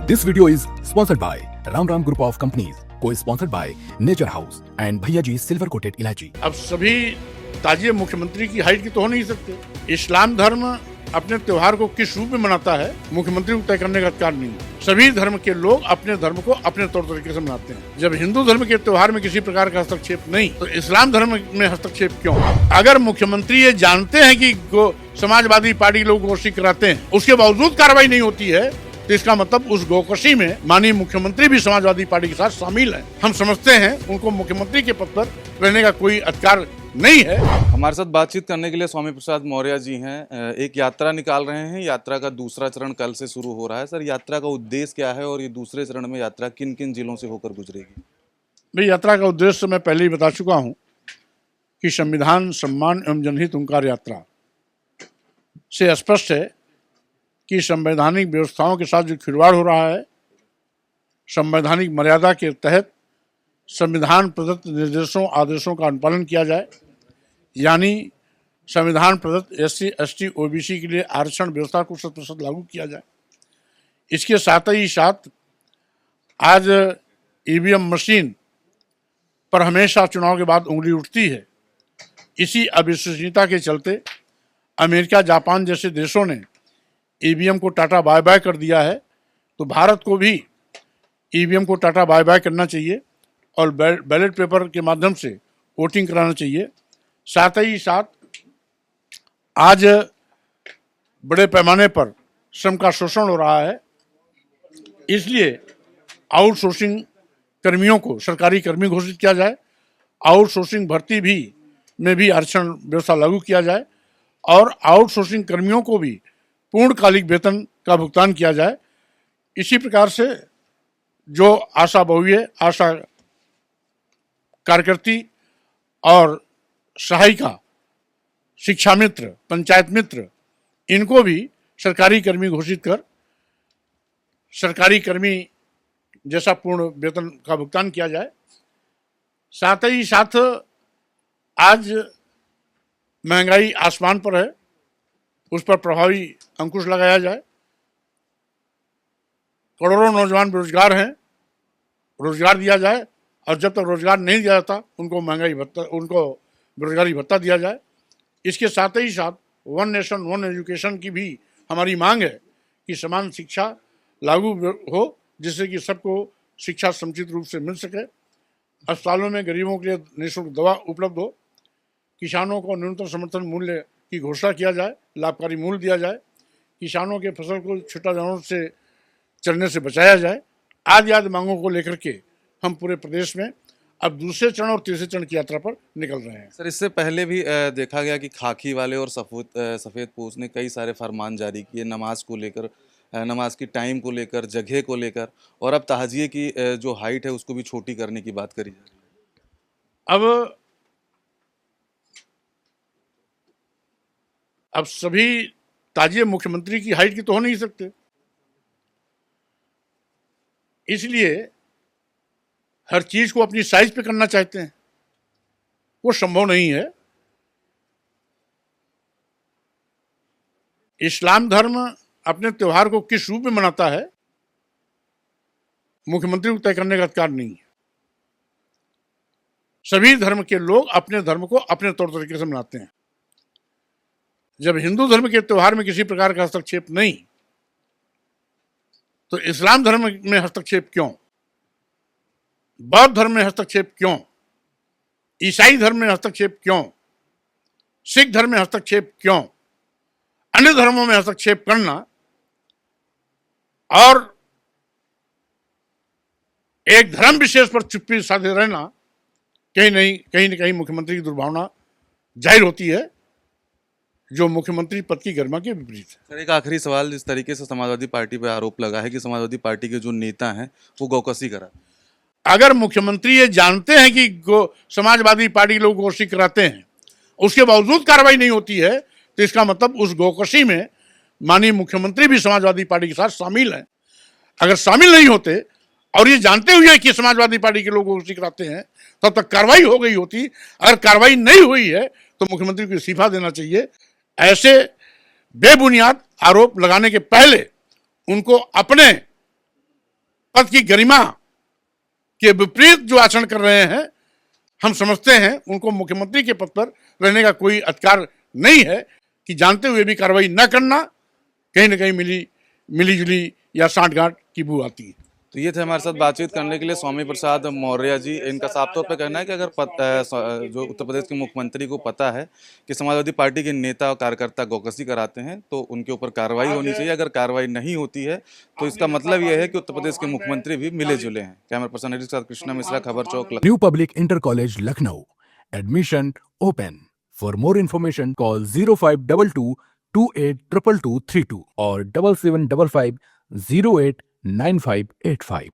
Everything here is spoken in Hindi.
This video is sponsored by Ram Ram Group of Companies, co-sponsored by Nature House and Bhaiya Ji Silver Coated Ilaichi. अब सभी ताजिए मुख्यमंत्री की हाइट की तो हो नहीं सकते। इस्लाम धर्म अपने त्योहार को किस रूप में मनाता है मुख्यमंत्री को तय करने का अधिकार नहीं है। सभी धर्म के लोग अपने धर्म को अपने तौर तरीके से मनाते हैं। जब हिंदू धर्म के त्योहार में किसी प्रकार का हस्तक्षेप नहीं, तो इस्लाम धर्म में हस्तक्षेप क्यों? अगर मुख्यमंत्री ये जानते हैं कि समाजवादी पार्टी लोग गोष्ठी कराते हैं, उसके बावजूद कार्रवाई नहीं होती है, तो इसका मतलब उस गोकशी में माननीय मुख्यमंत्री भी समाजवादी पार्टी के साथ शामिल हैं। हम समझते हैं उनको मुख्यमंत्री के पद पर रहने का कोई अधिकार नहीं है। हमारे साथ बातचीत करने के लिए स्वामी प्रसाद मौर्य जी हैं। एक यात्रा निकाल रहे हैं। यात्रा का दूसरा चरण कल से शुरू हो रहा है। सर, यात्रा का उद्देश्य क्या है और ये दूसरे चरण में यात्रा किन किन जिलों से होकर गुजरेगी? भाई, यात्रा का उद्देश्य मैं पहले ही बता चुका हूँ कि संविधान सम्मान एवं जनहित ओंकार यात्रा से स्पष्ट है कि संवैधानिक व्यवस्थाओं के साथ जो खिलवाड़ हो रहा है, संवैधानिक मर्यादा के तहत संविधान प्रदत्त निर्देशों आदेशों का अनुपालन किया जाए, यानी संविधान प्रदत्त SC ST OBC के लिए आरक्षण व्यवस्था को 100% लागू किया जाए। इसके साथ ही साथ आज EVM मशीन पर हमेशा चुनाव के बाद उंगली उठती है। इसी अविश्वसनीयता के चलते अमेरिका, जापान जैसे देशों ने EVM को टाटा बाय बाय कर दिया है, तो भारत को भी EVM को टाटा बाय बाय करना चाहिए और बैलेट पेपर के माध्यम से वोटिंग कराना चाहिए। साथ ही साथ आज बड़े पैमाने पर श्रम का शोषण हो रहा है, इसलिए आउटसोर्सिंग कर्मियों को सरकारी कर्मी घोषित किया जाए, आउटसोर्सिंग भर्ती में भी आरक्षण व्यवस्था लागू किया जाए और आउटसोर्सिंग कर्मियों को भी पूर्णकालिक वेतन का भुगतान किया जाए। इसी प्रकार से जो आशा बहुए, आशा कार्यकर्ती और सहायिका, शिक्षा मित्र, पंचायत मित्र, इनको भी सरकारी कर्मी घोषित कर सरकारी कर्मी जैसा पूर्ण वेतन का भुगतान किया जाए। साथ ही साथ आज महंगाई आसमान पर है, उस पर प्रभावी अंकुश लगाया जाए। करोड़ों नौजवान बेरोजगार हैं, रोजगार दिया जाए और जब तक रोजगार नहीं दिया जाता उनको बेरोजगारी भत्ता दिया जाए। इसके साथ ही साथ वन नेशन वन एजुकेशन की भी हमारी मांग है कि समान शिक्षा लागू हो, जिससे कि सबको शिक्षा समुचित रूप से मिल सके। अस्पतालों में गरीबों के लिए निःशुल्क दवा उपलब्ध हो, किसानों को न्यूनतम समर्थन मूल्य की घोषणा किया जाए, लाभकारी मूल्य दिया जाए, किसानों के फसल को छोटा जानवर से चलने से बचाया जाए। आदि मांगों को लेकर के हम पूरे प्रदेश में अब दूसरे चरण और तीसरे चरण की यात्रा पर निकल रहे हैं। सर, इससे पहले भी देखा गया कि खाकी वाले और सफ़ेद पोश ने कई सारे फरमान जारी किए नमाज को लेकर, नमाज की टाइम को लेकर, जगह को लेकर, और अब ताजिए की जो हाइट है उसको भी छोटी करने की बात करी जा रही है। अब सभी ताजिए मुख्यमंत्री की हाइट की तो हो नहीं सकते, इसलिए हर चीज को अपनी साइज पे करना चाहते हैं, वो संभव नहीं है। इस्लाम धर्म अपने त्योहार को किस रूप में मनाता है मुख्यमंत्री को तय करने का अधिकार नहीं है। सभी धर्म के लोग अपने धर्म को अपने तौर तरीके से मनाते हैं। जब हिंदू धर्म के त्योहार में किसी प्रकार का हस्तक्षेप नहीं, तो इस्लाम धर्म में हस्तक्षेप क्यों? बौद्ध धर्म में हस्तक्षेप क्यों? ईसाई धर्म में हस्तक्षेप क्यों? सिख धर्म में हस्तक्षेप क्यों? अन्य धर्मों में हस्तक्षेप करना और एक धर्म विशेष पर चुप्पी साधे रहना कहीं न कहीं मुख्यमंत्री की दुर्भावना जाहिर होती है, जो मुख्यमंत्री पद की गरिमा के विपरीत है। सर, एक आखिरी सवाल। जिस तरीके से समाजवादी पार्टी पर आरोप लगा है कि समाजवादी पार्टी के जो नेता हैं वो गौकसी करा, अगर मुख्यमंत्री ये जानते हैं कि समाजवादी पार्टी लोग गोष्ठी कराते हैं, उसके बावजूद कार्रवाई नहीं होती है, तो इसका मतलब उस गोकशी में माननीय मुख्यमंत्री भी समाजवादी पार्टी के साथ शामिल हैं। अगर शामिल नहीं होते और ये जानते हुए कि समाजवादी पार्टी के लोग गोष्ठी कराते हैं, तब तक कार्रवाई हो गई होती। अगर कार्रवाई नहीं हुई है तो मुख्यमंत्री को इस्तीफा देना चाहिए। ऐसे बेबुनियाद आरोप लगाने के पहले उनको अपने पद की गरिमा के विपरीत जो आचरण कर रहे हैं, हम समझते हैं उनको मुख्यमंत्री के पद पर रहने का कोई अधिकार नहीं है कि जानते हुए भी कार्रवाई न करना कहीं ना कहीं मिली जुली या सांठगांठ की बू आती है। तो ये थे हमारे साथ बातचीत करने के लिए स्वामी प्रसाद मौर्य जी। इनका साफ तौर पे कहना है कि अगर जो उत्तर प्रदेश के मुख्यमंत्री को पता है कि समाजवादी पार्टी के नेता और कार्यकर्ता गौकसी कराते हैं तो उनके ऊपर कार्रवाई होनी चाहिए। अगर कार्रवाई नहीं होती है तो इसका मतलब यह है कि उत्तर प्रदेश के मुख्यमंत्री भी मिले जुले हैं। कैमरा पर्सन एडिट के साथ कृष्णा मिश्रा, खबर चौक, Lucknow. New Public Inter College, Lucknow. Admission open. For more information, call 0522 282232 or 7755 089585.